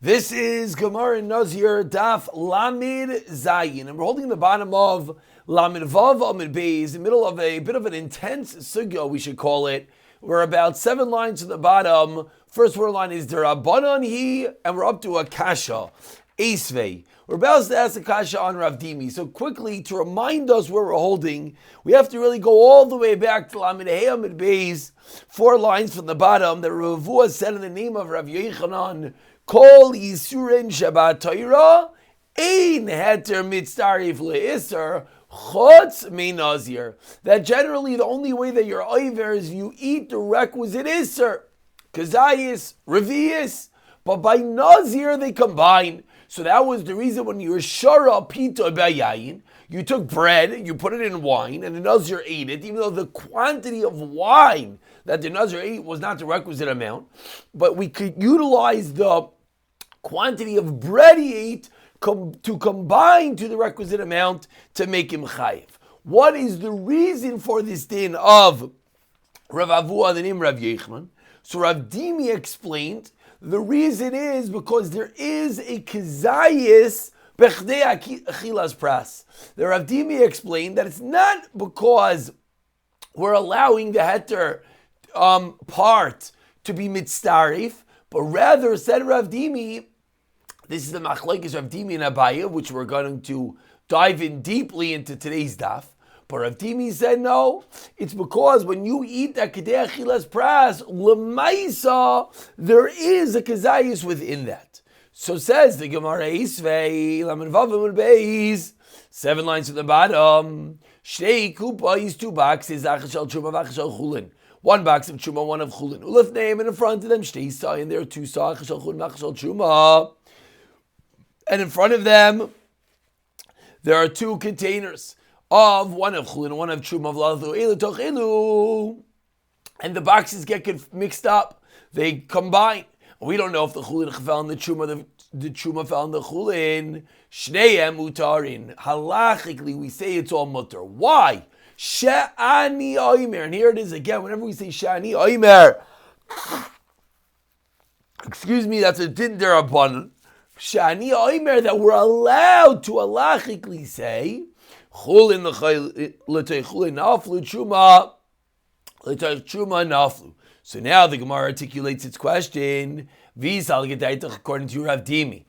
This is Gemara Nazir Daf Lamid Zayin, and we're holding the bottom of Lamid Vav Amid Beis, in the middle of a bit of an intense sugya, we should call it. We're about 7 lines to the bottom. First word line is Derabanan Hi, and we're up to a Kasha, Esvei. We're about to ask a Kasha on Rav Dimi. So quickly, to remind us where we're holding, we have to really go all the way back to Lamid Hey Amid Beis, 4 lines from the bottom, that Rav Avua said in the name of Rav Yochanan, Kol Yisurin Shabbat Torah Ein Heter Mitzarif LeIsser Chutz Mi Nazir. That generally the only way that you're over is you eat the requisite Isser, Kazayis, Revius, but by Nazir they combine. So that was the reason when you were Shara Pita Bayayin, you took bread, you put it in wine, and the Nazir ate it, even though the quantity of wine that the Nazir ate was not the requisite amount. But we could utilize the quantity of bread he ate to combine to the requisite amount to make him chayiv. What is the reason for this din of Rav Avua, the name Rav Yochanan? So Rav Dimi explained, the reason is because there is a kezayis bechdei achilas pras. The Rav Dimi explained that it's not because we're allowing the heter part to be mitzarif, but rather, said Rav Dimi, this is the machlekes Rav Dimi and Abaye, which we're going to dive in deeply into today's daf. But Rav Dimi said no, it's because when you eat that kedei achilas pras, lemaisa, there is a kezayis within that. So says the Gemara Isvei, Lamed Vav Beis, 7 lines at the bottom. Shnei kupa is 2 boxes, achashal truma v'achashal chulin. 1 box of truma, 1 of chulin. Ulif name, and in front of them shtei sa, and there are 2 sa, achashal chulin v'achashal truma. And in front of them, there are 2 containers of 1 of chulin, 1 of truma, and the boxes get mixed up. They combine. We don't know if the chulin fell in the truma, the truma fell in the chulin. Shneihem mutarin. Halachically, we say it's all mutar. Why? She'ani oimer. And here it is again. Whenever we say she'ani oimer, excuse me, that's a din derabbanan. She'ani oimer, that we're allowed to halachically say chulin l'tei chulin naflu truma l'tei truma naflu. So now the Gemara articulates its question. According to Rav Dimi,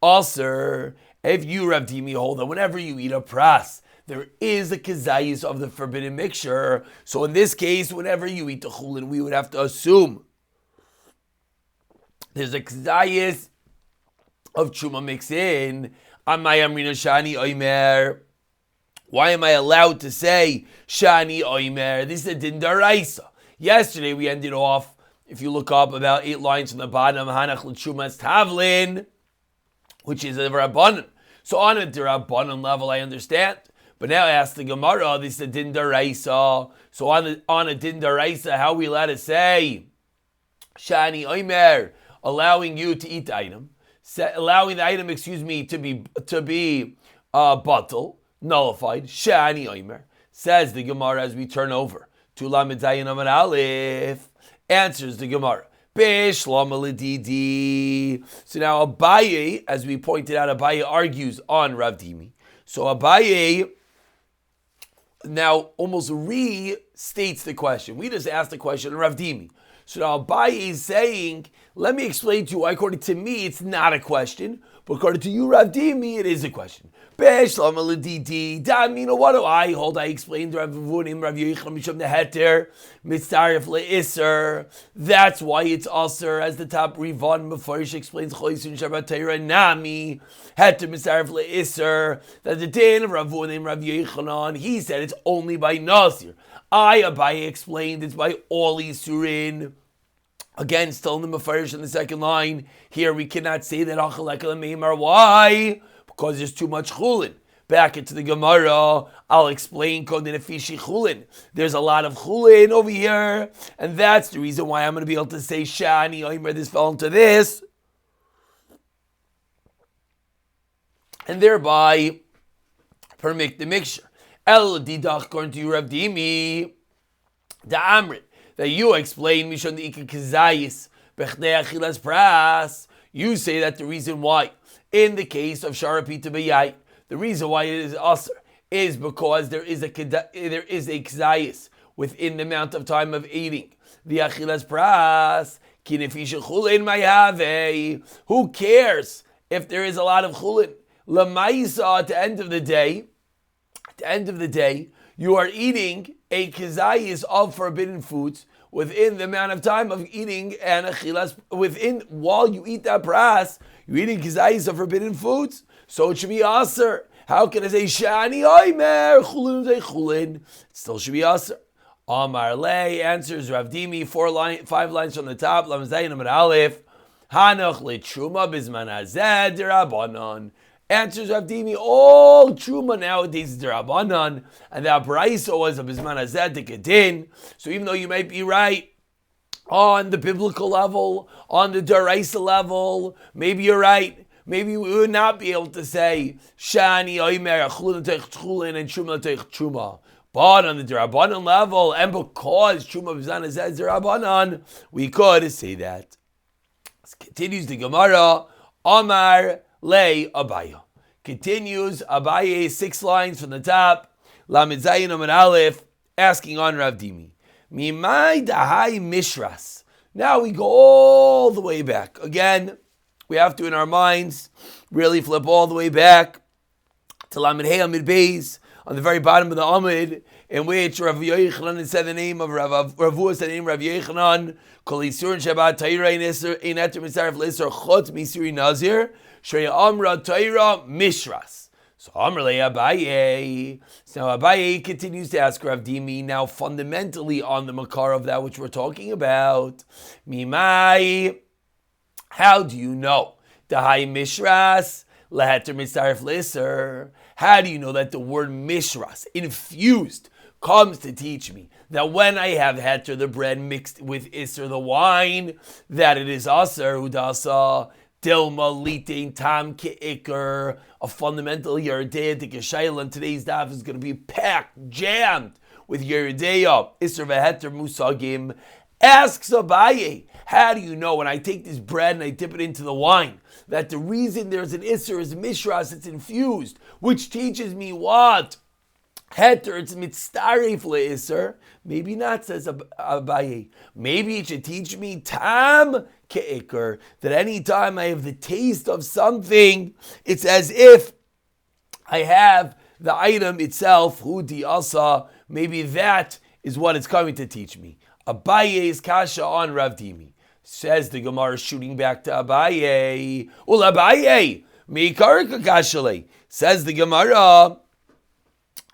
also, if you, Rav Dimi, hold that whenever you eat a pras, there is a kezayis of the forbidden mixture. So in this case, whenever you eat the chulin, we would have to assume there's a kezayis of truma mix in. Why am I allowed to say shani oimer? This is a din daraisa. Yesterday we ended off, if you look up, about 8 lines from the bottom, hanach l'trumas tavlin, which is a rabbanon. So on a rabbanon level, I understand. But now I ask the Gemara, this is a din daraisa. So on a din daraisa, how are we allowed to say shani oimer, allowing you to eat the item, allowing the item, to be batal, nullified, shani oimer, says the Gemara as we turn over to Lamed Zayin Amar Aleph, answers the Gemara. So now Abaye, as we pointed out, Abaye argues on Rav Dimi. So Abaye now almost restates the question. We just asked the question of Rav Dimi. So now Abaye is saying, let me explain to you why, according to me, it's not a question, but according to you, Rav Dimi, it is a question. What do I hold? I explained Rav Avunim, Rav Yochanan, Mishum the Heter, Mitzarif le'Isser. That's why it's Aser, as the top Rivan Mefarish explains, Choisun Shabbat Torah Nami, Heter Mitzarif le'Isser. That the din of Rav Avunim, Rav Yochanan, he said it's only by Nazir. Abaye explained it's by all Isurin. Again, still in the Mefarish in the second line. Here we cannot say that Achalek Meimar. Why? Because there's too much chulin. Back into the Gemara, I'll explain Kodenefishi chulin. There's a lot of chulin over here, and that's the reason why I'm going to be able to say Shani Oimer, this fell into this, and thereby permit the mixture. El Didach, according to Rav Dimi, the Amrit, that you explain Mishon Ika Kazayis Bechdei achilas pras. You say that the reason why, in the case of sharapita b'yait, the reason why it is aser is because there is a kzayis within the amount of time of eating. The achilas pras, kinefisha chulin mayave. Who cares if there is a lot of chulin? Lamaisa, at the end of the day, you are eating a kazayis of forbidden foods within the amount of time of eating and achilas. While you eat that pras, you're eating kazayis of forbidden foods, so it should be aser. How can I say shani oimer chulin? It still should be aser. Amar Le answers Rav Dimi 5 lines from the top. Lam Zayin Amar Aleph Hanoch leTruma bizman hazeh derabanan. Answers Rav Dimi, all Truma nowadays is derabanan, and the Abraisa was a bizman hazeh dekadin. So even though you might be right on the biblical level, on the Daraisa level, maybe you're right. Maybe we would not be able to say Shani Oimer Chulin Teich Chulin and Truma Teich Truma. But on the Derabanan level, and because Truma B'zana says Derabanan, we could say that. Continues the Gemara, Amar Le Abaya. Continues Abaye 6 lines from the top, Lamed Zayin Amar Aleph, asking on Rav Dimi. Mimai Dahai Mishras. Now we go all the way back. Again, we have to, in our minds, really flip all the way back to Lamed Hey Amid Beis, on the very bottom of the Amid, in which Rav Yochanan said the name of Ravua said the name of Rav Yochanan, Kol Yisurin Shabbat Torah Ein Eter Mitzaref L'Isur Chutz Misuri Nazir, Shreya Amra Torah Mishras. So Amr Le Abaye. So now Abaye continues to ask Rav Dimi, now fundamentally on the makar of that which we're talking about. Mimai, how do you know? Dahai Mishras Leheter Mitzaref L'Isur. How do you know that the word mishras, infused, comes to teach me that when I have heter, the bread mixed with iser, the wine, that it is aser, udasa, dilma, litain, tam, ke'ikr, a fundamental yerideitic shayla, and today's daf is going to be packed, jammed with yerideya, iser v'heter musagim. Asks Abaye, how do you know when I take this bread and I dip it into the wine, that the reason there's an Isser is Mishras, it's infused, which teaches me what? Heter, it's mitzaref le'Isser. Maybe not, says Abaye. Maybe it should teach me Tam ke'ikr, that any time I have the taste of something, it's as if I have the item itself, hudi asa. Maybe that is what it's coming to teach me. Abaye's kasha on Rav Dimi. Says the Gemara, shooting back to Abaye. Ul Abaye, mekarka kashale. Says the Gemara,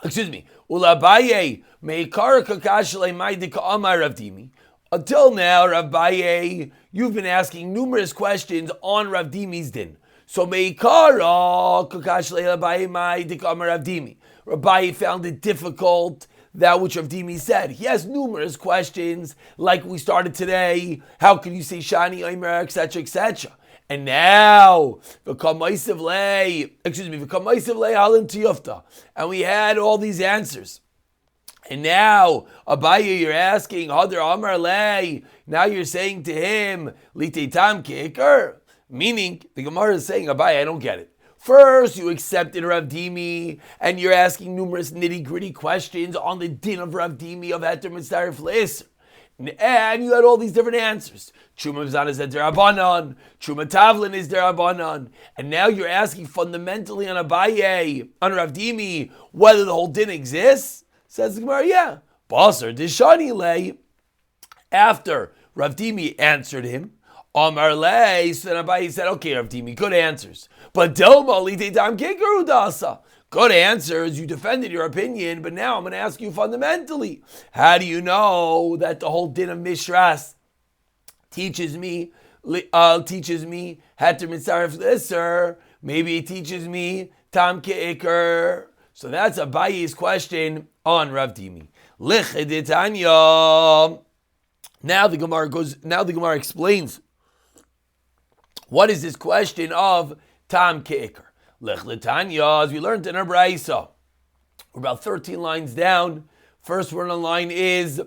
Ul Abaye, mekarka kashale maidika amar Rav Dimi. Until now, Rav Abaye, you've been asking numerous questions on Rav Dimi's din. So mekarka kashale Abaye maidika amar Rav Dimi. Rav Abaye found it difficult, that which Rav Dimi said. He has numerous questions, like we started today. How can you say Shani, Omer, etc., etc.? And now, and we had all these answers. And now, Abaye, you're asking, Hadar Amar Lei. Now you're saying to him, Lite Tam Keker. Meaning, the Gemara is saying, Abaye, I don't get it. First, you accepted Rav Dimi, and you're asking numerous nitty-gritty questions on the din of Rav Dimi of Heter Mitzaref L'Isur. And you had all these different answers. Truma B'zana is derabanan, Truma Tavlin is derabanan. And now you're asking fundamentally on Abaye, on Rav Dimi, whether the whole din exists? Says the Gemara, yeah. Basar Dishani Lei. After Rav Dimi answered him, Amar Lei, so then Abaye said, okay, Rav Dimi, good answers. But Dilma Lite Tam Keker Udasa. Good answers, you defended your opinion, but now I'm going to ask you fundamentally, how do you know that the whole din of Mishras teaches me Heter Mitzaref L'Isur? Maybe it teaches me Tam Ke'ikr. So that's Abaye's question on Rav Dimi. Licheditanya. Now the Gemara explains, what is this question of Tam Ke'ikr? Lech L'Tanya, as we learned in our Braisa. We're about 13 lines down. First word on the line is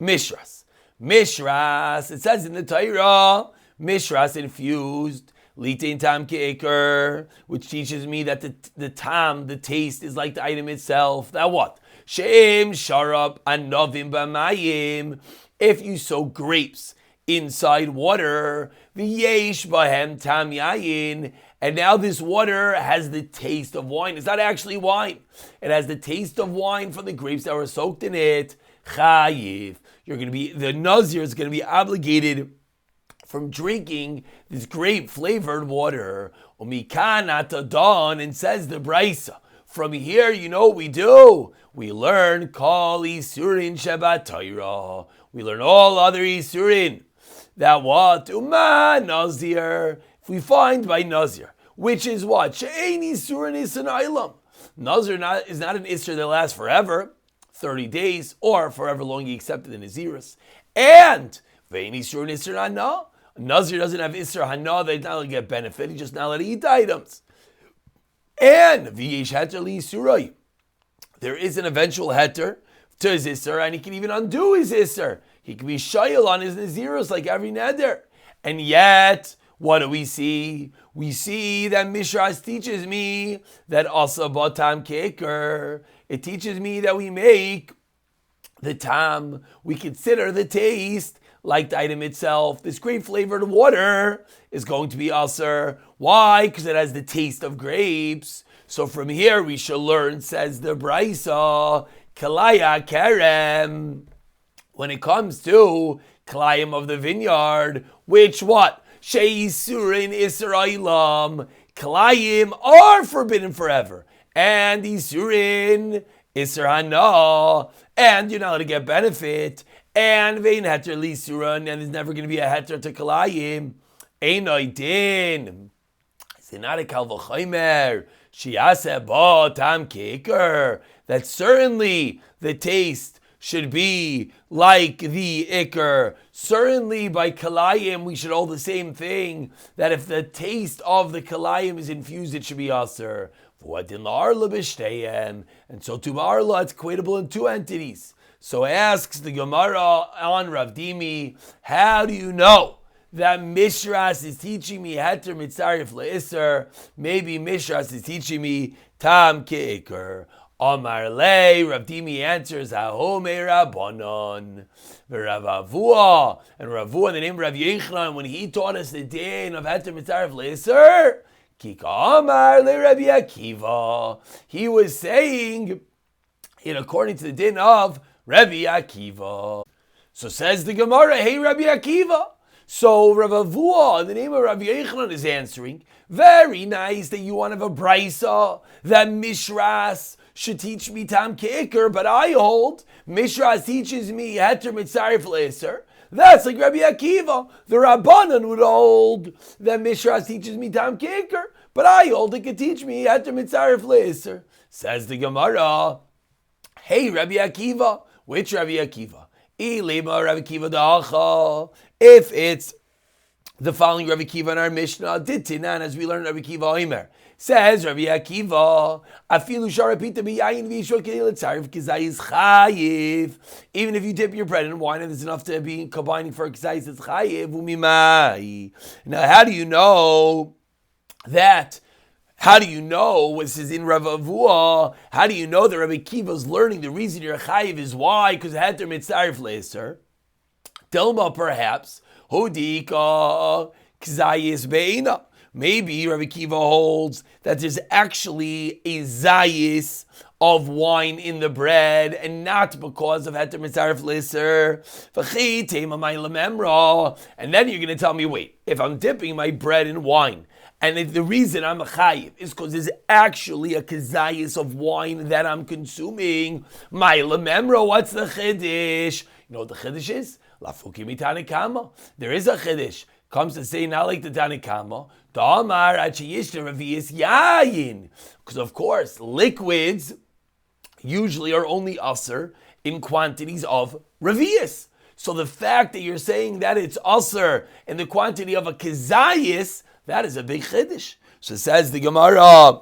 Mishras. Mishras, it says in the Torah, Mishras infused, Litain Tam Ke'eker, which teaches me that the tam, the taste, is like the item itself. That what? Shem Sharab Anovim B'mayim. If you sow grapes inside water, V'yesh Bahem Tam Yayin, and now this water has the taste of wine. It's not actually wine. It has the taste of wine from the grapes that were soaked in it. Chayiv. The Nazir is going to be obligated from drinking this grape-flavored water. Umikanata dawn, and says the Brisa. From here, you know what we do? We learn Kol Isurin Shabbat Torah. We learn all other Isurin. That what? Uma Nazir. If we find by Nazir, which is what? She'ein Isurin Isan Eilam. Nazir is not an Isur that lasts forever, 30 days, or forever long he accepted the Nazirus. And Ve'ein Isurin Isur Hana. Nazir doesn't have Isur Hana, they not only get benefit, he just not let to eat items. And V'yesh Heter Li there is an eventual heter to his Isser, and he can even undo his Isser. He can be shayil on his Nazirus like every neder. And yet, what do we see? We see that Mishras teaches me that asa batam keker. It teaches me that we make the tam, we consider the taste like the item itself. This grape flavored water is going to be aser. Why? Because it has the taste of grapes. So from here we shall learn, says the Brisa, Kalaya Kerem. When it comes to Kalayim of the vineyard, which what? She'isurin Israelam. Kalayim are forbidden forever. And Isurin Isser Hana. And you're not allowed to get benefit. And Vein Heter Lisuran. And there's never going to be a Heter to Kalayim. Einoi Din. Zinare Kalvachaimer. Shiase ba tam keker, that certainly the taste should be like the ikr. Certainly by kalayim we should hold the same thing, that if the taste of the kalayim is infused, it should be aser. And so to Arla, it's equatable in two entities. So asks the Gemara on Rav Dimi, how do you know that Mishras is teaching me Heter Mitzarif Le'Isser? Maybe Mishras is teaching me Tam Ke'ikr. Amar Le, Rav Dimi answers, Hahome Rabbanon. Rav Avua, and Rav Avua, the name of Rav Yochanan, when he taught us the din of Heter Mitzarif Le'Isser, Kika Amar Le Rabbi Akiva. He was saying it according to the din of Rabbi Akiva. So says the Gemara, hey Rabbi Akiva. So Rav Avua, the name of Rabbi Yochanan, is answering, very nice that you want to have a brisa that Mishras should teach me Tam Ke'ikr, but I hold Mishras teaches me Heter Mitzarif Le'Isser. That's like Rabbi Akiva. The Rabbanan would hold that Mishras teaches me Tam Ke'ikr, but I hold it could teach me Heter Mitzarif Le'Isser. Says the Gemara, hey Rabbi Akiva, which Rabbi Akiva? Rabbi Akiva da'acha. If it's the following Rabbi Akiva in our Mishnah, Ditinan, as we learn Rabbi Akiva Omer, says Rabbi Akiva, Afilu sharapita biyayin v'yishol kedei letzarif kizay is chayiv. Even if you dip your bread in wine and there's enough to be combining for kizay, it's chayiv umimai. Now, how do you know that? How do you know, this is in Rav Avua, how do you know that Rabbi Akiva is learning the reason you're chayiv is why? Because Heter Mitzarif Le'Isser. Dilma, perhaps, Hodika Kzayis Beina. Maybe Rabbi Akiva holds that there's actually a zayis of wine in the bread, and not because of Heter Mitzarif Le'Isser. And then you're going to tell me, wait, if I'm dipping my bread in wine, and if the reason I'm a chayiv is because there's actually a kazayis of wine that I'm consuming, my lememra, what's the chiddush? You know what the chiddush is? Lafuki mitanekama. There is a chiddush. Comes to say not like the Tanakama. Da'amar achiyishta revius yayin. Because of course, liquids usually are only aser in quantities of revius. So the fact that you're saying that it's aser in the quantity of a kazayis, that is a big chiddush. So says the Gemara,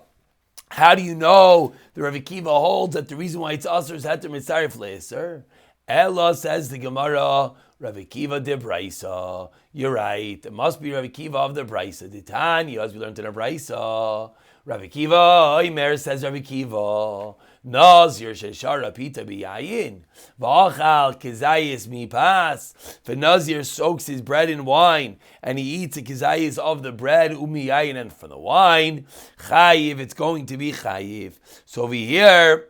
how do you know the Rav Akiva holds that the reason why it's aser is Heter Mitzarif Le'Isser? Ella, says the Gemara, Rav Akiva de Braisa. You're right. It must be Rav Akiva of the Braisa. The Tanya, as we learned in the Braisa. Rav Akiva, Oimer says Rav Akiva. Nazir sheshara pita biyayin. V'achal kizayis mipas. If a Nazir soaks his bread in wine and he eats a kizayis of the bread, umiyayin, and from the wine, chayiv, it's going to be chayiv. So over here,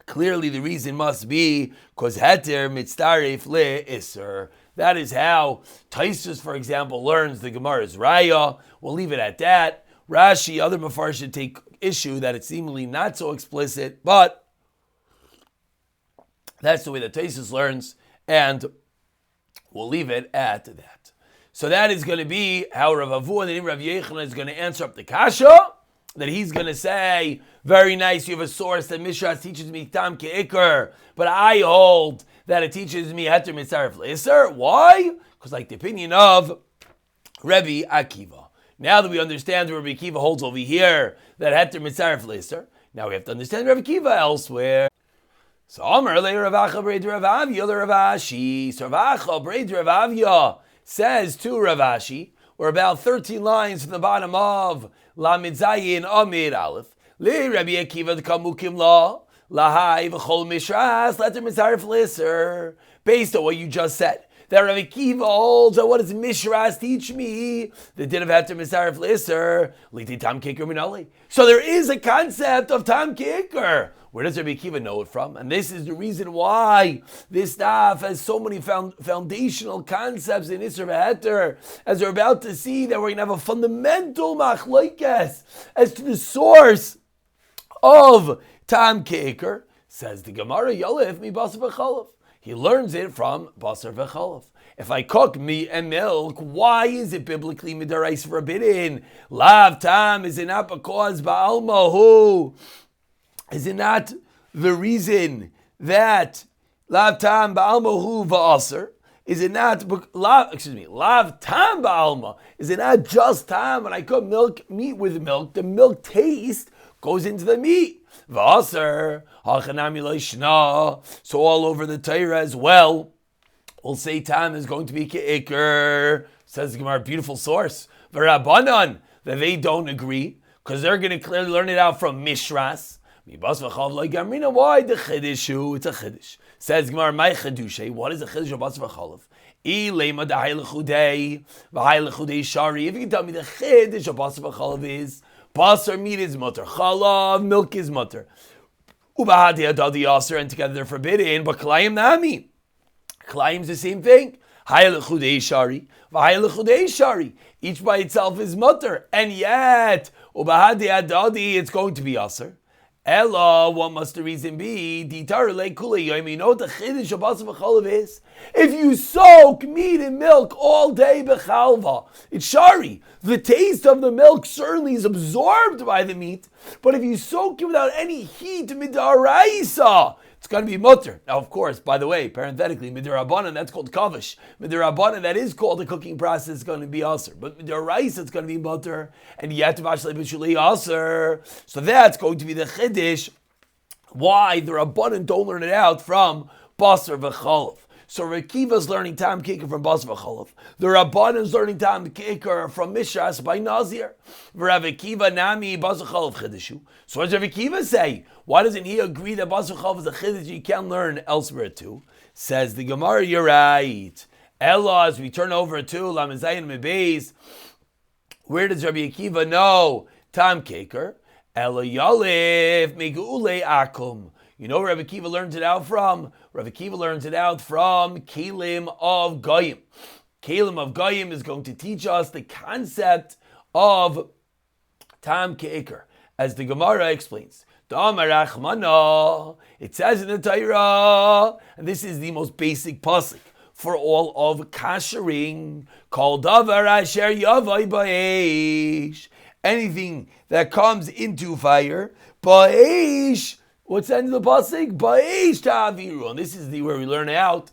clearly the reason must be because heter mitztaref le iser. That is how Taisus, for example, learns the Gemara's raya. We'll leave it at that. Rashi, other Mafar should take issue that it's seemingly not so explicit, but that's the way that Taisus learns, and we'll leave it at that. So that is going to be how Rav Avu and the name Rav Yechon is going to answer up the kasha, that he's going to say, very nice, you have a source that Mishras teaches me tam ke'ikr, but I hold that it teaches me heter mitzaref le'isr. Why? Because like the opinion of Rabbi Akiva. Now that we understand what Rabbi Akiva holds over here, that heter mitzaref le'isr, now we have to understand Rabbi Akiva elsewhere. So Amar le Rav Acha Breid Rav Avya le Rav Ashi. So Rav Acha Breid Rav Avya says to Rav Ashi, we're about 13 lines from the bottom of Lamed Zayin Amid Aleph. Le Rabbi Akiva Kamukim La Lahai V'chol Mishras Letter Mitzaref Lisser. Based on what you just said, that Rabbi Akiva holds, what does Mishras teach me? The din of Heter Mitzaref Lisser Liti Tam Kicker Minali. So there is a concept of Tam Kicker. Where does Rabbi Akiva know it from? And this is the reason why this daf has so many foundational concepts in Isser V'Heter, as we're about to see that we're going to have a fundamental machlokes as to the source of Tam Ke'ikr. Says the Gemara, Yolef mi basar v'chalav. He learns it from basar v'chalav. If I cook meat and milk, why is it biblically midarais forbidden? Lav tam, is it not because ba'almahu? Is it not the reason that lav tam ba'almahu va'aser? Is it not lav tam ba'alma? Is it not just tam? When I cook meat with milk, the milk taste goes into the meat. V'aser hachanami loishna. So all over the Torah as well, we'll say tam is going to be ke'ikr. Says the Gemara, beautiful source. V'rabanan, that they don't agree because they're going to clearly learn it out from Mishras. Why the chiddush? It's a chiddush. Says Gemara, my chiddush. What is a chiddush of basar v'chalav? Ilema da'hay lechudei, v'hay lechudei shari. If you can tell me the chiddush of basar v'chalav is basar meat is mutter, chalav milk is mutter, ubahadi adadi aser, and together they're forbidden. But klayim nami, klayim is the same thing. Hay lechudei shari, v'hay lechudei shari. Each by itself is mutter, and yet ubahadi adadi, it's going to be aser. Ella, what must the reason be? You know what the chiddush of basar v'chalav is? If you soak meat in milk all day b'chalva, it's shari. The taste of the milk certainly is absorbed by the meat, but if you soak it without any heat, midaraisa, it's going to be mutter. Now, of course, by the way, parenthetically, midarabanan, that's called kavish. Midarabanan, that is called the cooking process, is going to be aser. But midaraisa, it's going to be mutter. And yet, aser. So that's going to be the chiddush. Why the Rabbanan don't learn it out from basar v'chalav. So Rekiva's learning Tam Ke'ikr from basar v'chalav. The Rabbanan's learning Tam Ke'ikr from Mishras by Nazir. Rav Akiva nami basar v'chalav chidushu. So what does Rav Akiva say? Why doesn't he agree that basar v'chalav is a chiddush you can learn elsewhere too? Says the Gemara, you're right. Ella, as we turn over to Lamed Zayin Mebeis, where does Rabbi Akiva know Tam Ke'ikr? Ella Yalef Megu'ule Akum. You know where Rabbi Akiva learns it out from? Rabbi Akiva learns it out from Kelim of Goyim. Kelim of Goyim is going to teach us the concept of Tam Ke'ikr. As the Gemara explains, it says in the Torah, and this is the most basic pasuk for all of kashering, called davar asher yavai ba'esh. Anything that comes into fire, ba'esh. What's the end of the pasuk? Ba'esh ta'aviru. And this is where we learn out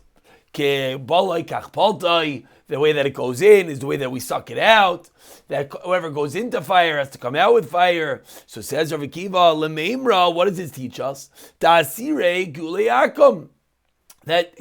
ke'balai kachpaltai. The way that it goes in is the way that we suck it out. That whoever goes into fire has to come out with fire. So says Rav Akiva, lemeimra, what does this teach us? Ta'asire gulei akum. That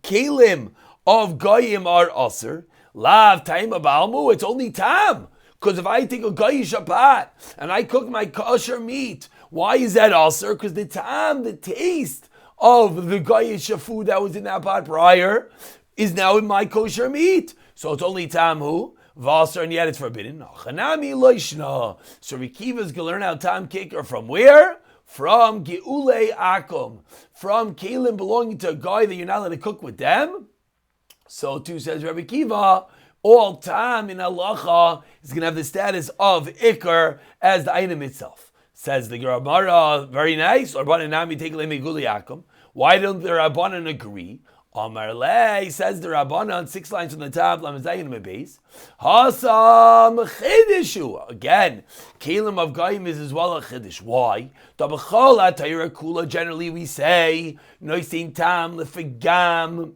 kelim of goyim are aser. Lav time balmu. It's only tam. Because if I take a goyish Shabbat and I cook my kosher meat, why is that aser? Because the tam, the taste of the goyish food that was in that pot prior is now in my kosher meat. So it's only tam who? Vaser, and yet it's forbidden. Chanami loishna. So Rekiva's going to learn how tam kicker from where? From Geule Akum. From Kalim belonging to a guy that you're not allowed to cook with them. So too says Rabbi Kiva, all tam in halacha is going to have the status of ikar as the item itself. Says the Gemara, very nice. Why don't the Rabbanan agree? Amar Le, says the Rabbanan, 6 lines from the top, Lamazayin Mebez. Hasam Chidishu. Again, Kalim of Goyim is as well a Chidish. Why? Tabachol Atayra Kula, generally we say, Noisin Tam Lefigam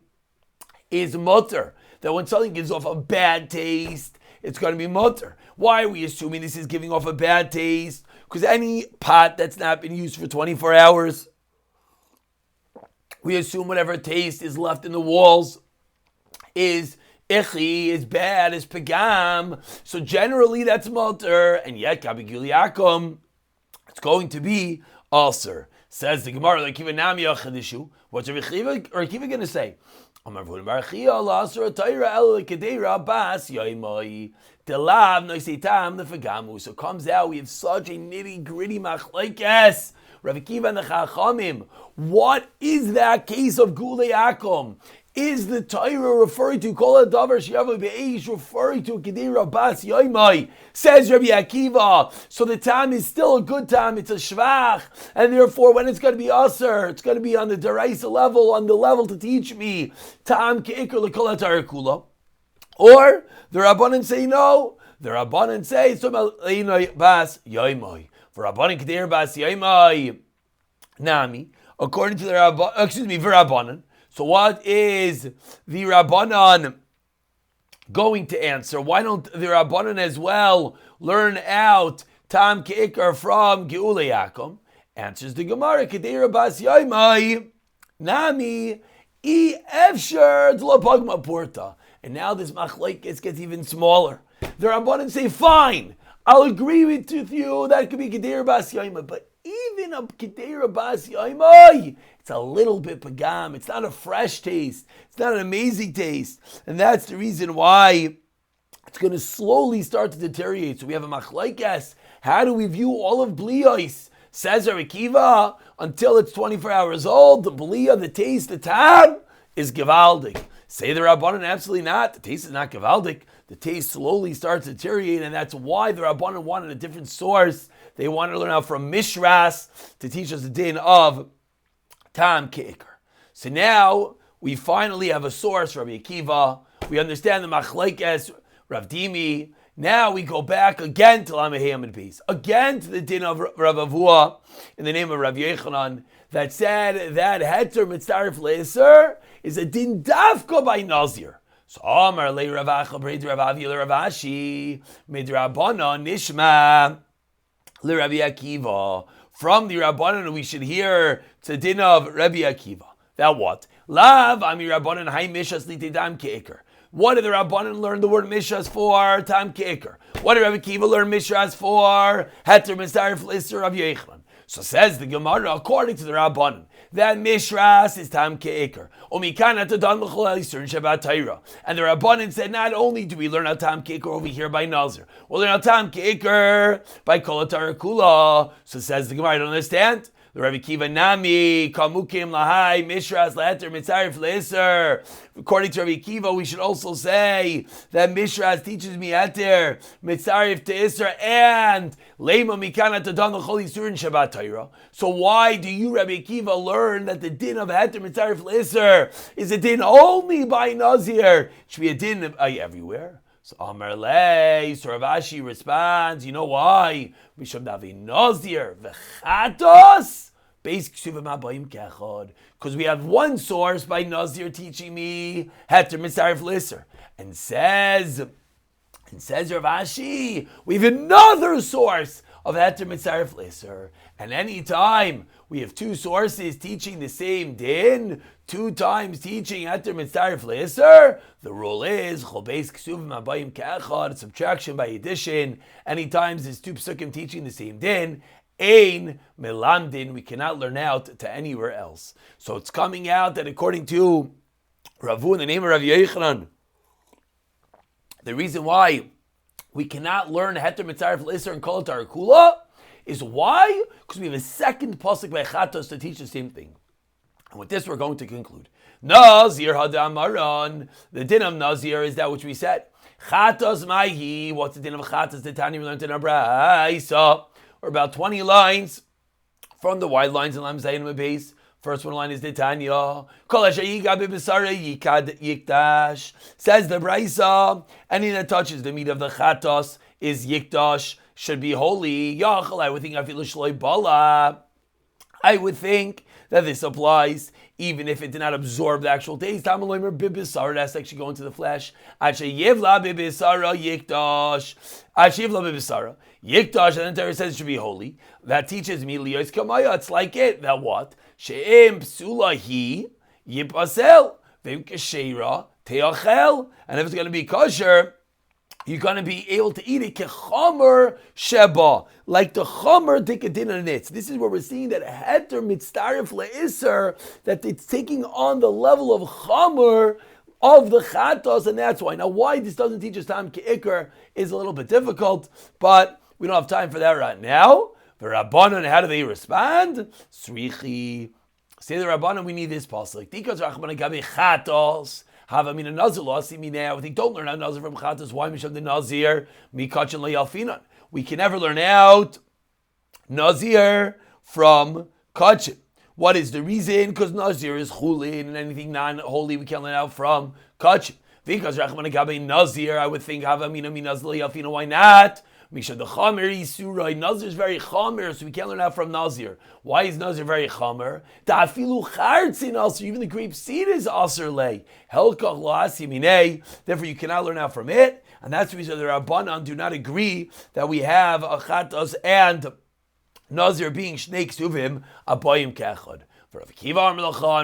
is mutter. That when something gives off a bad taste, it's going to be mutter. Why are we assuming this is giving off a bad taste? Because any pot that's not been used for 24 hours, we assume whatever taste is left in the walls is ichi, is bad, is pagam. So generally that's mutter, and yet kabiguli akum, it's going to be ulcer. Says the Gemara, like even nami achadishu. What's Rabbi Kiva going to say? So comes out, we have such a nitty gritty machlekes. Rabbi Kiva and the Chachamim. What is that case of Gulei Akum? Is the Torah referring to Kol Hadavar She'yavo Be'eish referring to Kedei Rabbas Yoimai? Says Rabbi Akiva. So the time is still a good time. It's a shvach, and therefore when it's going to be aser, it's going to be on the deraisa level, on the level to teach me tam keikar lekol haTorah kula. Or the Rabbanan say no. The Rabbanan say it's about Bas Yoimai. For Rabbanan Kedei Bas Yoimai Nami. According to the Rabbanan. So what is the Rabbanan going to answer? Why don't the Rabbanan as well learn out Tam Keikar from Geulei Akum? Answers the Gemara, Kedei Bas Yoimai Nami I Efsher Tlapagma Porta. And now this machlekes gets even smaller. The Rabbanan say, fine, I'll agree with you, that could be Kedei Bas Yoimai, but even a Kedei Bas Yoimai, it's a little bit pagam. It's not a fresh taste. It's not an amazing taste. And that's the reason why it's going to slowly start to deteriorate. So we have a machlekes. How do we view all of bliyos? Says Rabbi Kiva, until it's 24 hours old, the bliya, the taste, the tab, is gevaldik. Say the Rabbanan, absolutely not. The taste is not gevaldik. The taste slowly starts to deteriorate, and that's why the Rabbanan wanted a different source. They wanted to learn out from Mishras to teach us the din of Tam Keikar. So now we finally have a source, Rabbi Akiva. We understand the machlekes, Rav Dimi. Now we go back again to Lamehei Amid Beis, again to the din of Rav Avua in the name of Rav Yechanan that said that Heter Mitzaref Leiser is a din dafka by Nazir. So Amar Le Rav Acha Bred Rav Avi Le Rav Ashi Midrabana Nishma Le Rabbi Akiva. From the Rabbanan, we should hear to din of Rabbi Akiva. That what? Lav Ami Rabbanan Hai Mishas Lite Tam Keikar. What did the Rabbanan learn the word Mishas for? Tam Keikar. What did Rabbi Akiva learn Mishas for? Heter Mitzaref Leiser Rav Yechanan. So says the Gemara, according to the Rabbanan, that Mishras is Tam Keikar. Omikana Tadan L'chol Elisur in Shabbat Torah. And the Rabbanan said, not only do we learn how Tam Keikar over here by Nazir, we'll learn how Tam Keikar by Kol HaTorah Kula. So says the Gemara, I don't understand. The Rabbi Kiva Nami, Kamukim Lahai, Mishras Leheter, Mitzaref Leiser. According to Rabbi Kiva, we should also say that Mishras teaches me Heter, Mitzaref to Isser, and Leima Mikana Tadan L'chol Yisur in Shabbat Torah. So why do you, Rabbi Kiva, learn that the din of Heter, Mitzaref Leiser is a din only by Nazir? It should be a din everywhere. So Amar Le, so Rav Ashi responds, you know why? Misham Davi Nazir v'chatos. Because we have one source by Nazir teaching me Heter Mitzaref Leiser, and says Rav Ashi, we have another source of heter mitzaref l'isser. And any time we have two sources teaching the same din, two times teaching heter mitzaref l'isser, the rule is chol beis ksuvim abayim ke'echad, subtraction by addition. Any times there's two psukim teaching the same din, ein melamdin, we cannot learn out to anywhere else. So it's coming out that according to Ravu in the name of Rav Yochanan, the reason why we cannot learn heter mitzaref l'isser and kol atar kula is why? Because we have a second pasuk by Chatos to teach the same thing. And with this we're going to conclude. Nazir hadamaran, the din of Nazir is that which we said. Chatos maihi, what's the din of Chatos? The Tanya we learned in our Braisa. Or about 20 lines from the wide lines in Lam Zayin base. First one line is the Tanya. Says the Braisa, any that touches the meat of the Chatos is Yikdash, should be holy. I would think that this applies even if it did not absorb the actual taste. It has to actually go into the flesh. Yikdash, and then Torah says it should be holy. That teaches me liyos kamaya. It's like it. That what? She'im psulahi yipasel v'im kesheira teachel. And if it's going to be kosher, you're going to be able to eat it kechomer sheba, like the chomer dikadin on it. This is where we're seeing that heter mitzaref le'isser, that it's taking on the level of chomer of the chatos, and that's why. Now, why this doesn't teach us tam ke'ikr is a little bit difficult, but we don't have time for that right now. The Rabbanon, how do they respond? Srichi. Say the Rabbanon, we need this pasuk. Tikas rachman gabi chatos. Have a Nazir lost me now. They don't learn out Nazir from chatos. Why misham the Nazir? Mikachin le'alfinan. We can never learn out Nazir from kachin. What is the reason? Because Nazir is chulin, and anything non-holy we can't learn out from kachin. Because Rachman gabi Nazir, I would think have a Nazir le'alfinan. Why not? Misha the Chamer Yisurai. Nazir is very Chamer, so we can't learn out from Nazir. Why is Nazir very Chamer? Ta'afilu Chartzin also, even the grape seed is Aser lay. Helkach La'asi Minei. Therefore, you cannot learn out from it. And that's the reason the Rabbanan do not agree that we have a Chatos and Nazir being Shnei Ksuvim Abayim Kechad. For Rav Kiva and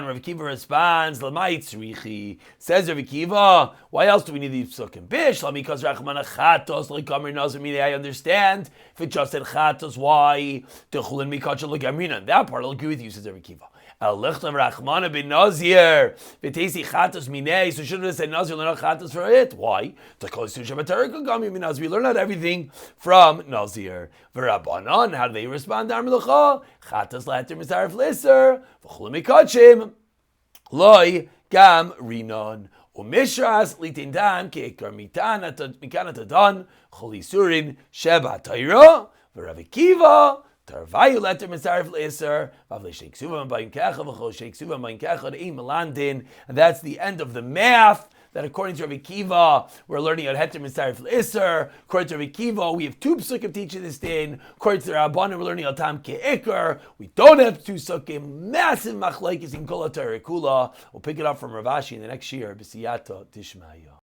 Rav Kiva responds, L'may tzrichi. Says Rav Kiva, why else do we need these psukim? Bish, because Rachman chatos, l'kamer nazir minei. I understand. If it just said chatos, why? Techulin mikachel l'gamrina. And that part I'll agree with you, says Rav Kiva. El lichtav Rachmana ben Nazir. V'teisi chatos minei. So shouldn't have said Nazir, learn chatos for it. Why? We learn out everything from Nazir. V'Rabbanan, how do they respond? Chatos later mitzaref l'isser. V'chulim mikachim. Loi gam rinon. Umishras litindan ke'ikar mikanat adan. Cholisurin sheba tayra. V'Rav Akiva. Tarvayu letter mitzaref l'isser, vavle sheik suvam b'yin kechad, v'chol sheik suvam b'yin kechad, ein melandin, and that's the end of the math. That according to Rav Akiva, we're learning at heter mitzaref l'isser. According to Rav Akiva, we have two psukim teaching this din. According to the Rabbanan, we're learning al tam ke'ikar. We don't have two psukim. Massive machlekes in kol haTorah kula. We'll pick it up from Rav Ashi in the next year. B'siyata tishmaya.